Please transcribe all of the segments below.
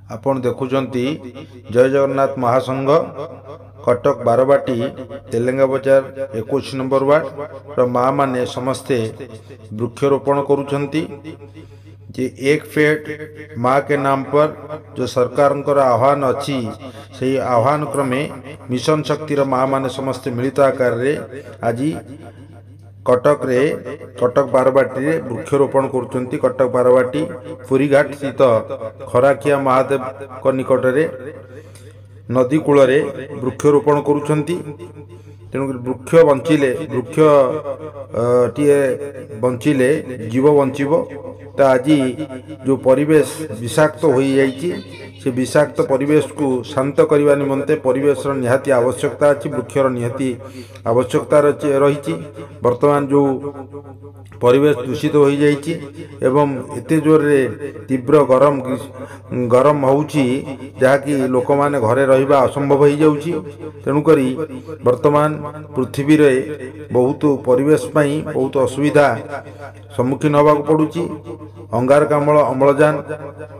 आपण देखुचंती जय जगन्नाथ महासंघ कटक बारबाटी तेलेंगा बजार 21 नंबर वार्ड माँ माने समस्ते वृक्षरोपण करुछंती। जे एक पेड़ माँ के नाम पर जो सरकार आह्वान अच्छी से आह्वान क्रमे मिशन शक्तिर माँ माने समस्ते मिलित आकार रे आज कटक बारबाटी रे वृक्षरोपण करुछंती। कटक बारबाटी पुरीघाट स्थित खराखिया महादेव को निकट रे नदी कूल रे वृक्षरोपण करुछंती। तेणु वृक्ष बंचिले वृक्ष टीए बंचिले जीव बंचिब। तो आज जो परिवेश विषाक्त हो जाइए से विषाक्त परिवेश को शांत करने निमंते परिवेश निहाती आवश्यकता अच्छी, वृक्षर निहाती आवश्यकता रही। वर्तमान जो परिवेश दूषित हो जाइए एवं एते जोर रे तीव्र गरम होउची जहाँकि लोक माने घरे रहिबा असंभव हो जाउची। तेणुकरी वर्तमान पृथ्वी रे बहुत परिवेश पाई बहुत असुविधा सम्मुखीन होबाक पड़ुची। अंगारकाम्ल अम्लजान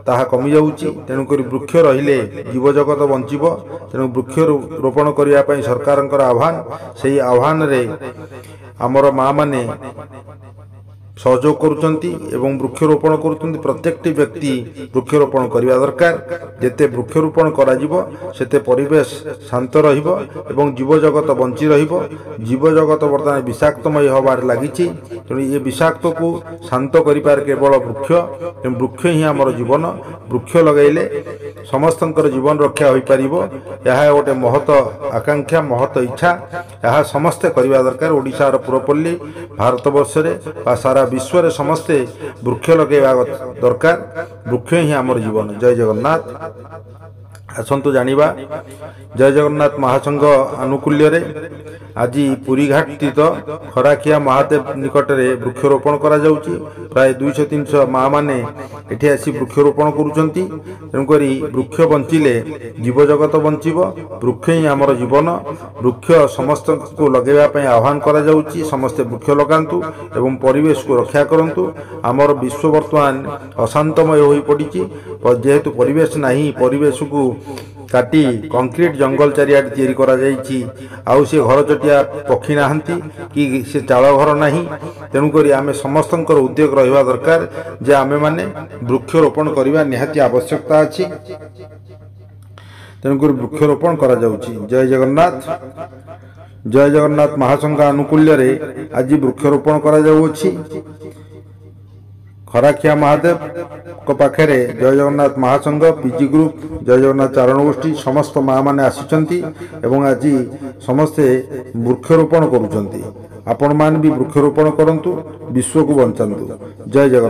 ताहा कमी जाउची। तेणुकरी वृक्ष रहिले जीवजगत बंचिब। तेणु वृक्ष रोपण करिया पई सरकारंकर आह्वान, सेही आह्वान रे आमर माँ माने सहयोग करुचंती एवं वृक्षरोपण करुचंती। प्रत्येक व्यक्ति वृक्षरोपण करने दरकार। जेते वृक्षरोपण करा जिवो सेते परिवेश शांत रहिबो एवं जीवजगत बंची रहिबो। जीवजगत वर्तमान विषाक्तमय होबार लागिछि। तेणु ये विषाक्त को शांत करिपार केवल वृक्ष। वृक्ष ही आमर जीवन। वृक्ष लगाइले समस्तंकर जीवन रक्षा होई पारिबो। यह गोटे महत आकांक्षा, महत इच्छा। यह समस्ते करबा दरकार। ओडिशार पुरपल्ली भारतवर्ष रे सारा विश्व रे समस्ते वृक्ष लगेवा दरकार। वृक्ष ही आमर जीवन। जय जगन्नाथ। आसंतु जानिबा जय जगन्नाथ महासंघ आनुकूल्य रे आज पुरीघाट स्थित खराखिया महादेव निकट रे वृक्षरोपण करा जाउची। प्राय 200-300 माँ माने एठी आसी वृक्षरोपण करुचंती। तेणुकरी वृक्ष बंचिले जीवजगत बंचिब। वृक्ष ही आमर जीवन। वृक्ष समस्त को लगेवा पई आह्वान करा जाउची। समस्ते वृक्ष लगांतु एवं परिवेश को रक्षा करंतु। आमर विश्व वर्तमान अशांतमय होई पड़िची। जेहेतु परिवेश नहीं, परिवेश को काटी कंक्रीट जंगल चारिआडे तैयारी करा जाइछि। आउ से घर चटिया पक्षी नाहंती कि से चाल घर नहीं। तेणुकरी आमे समस्तंकर उद्योग रहिबा दरकार जे आमे माने वृक्षरोपण करिबा निहाती आवश्यकता अछि। तेणुकरी वृक्षरोपण करा जाउछि। जय जगन्नाथ। जय जगन्नाथ महासंघ आनुकूल्य रे आज वृक्षरोपण करा जाउछि। खराखिया महादेव को पाखरे जय जगन्नाथ महासंघ, पीजी ग्रुप, जय जगन्नाथ चारण गोष्ठी समस्त माँ माने आसिचंती एवं आज समस्ते वृक्षरोपण करुचंती। आपण मान भी वृक्षरोपण करंतु, विश्व को बंचांतु। जय जगन्नाथ।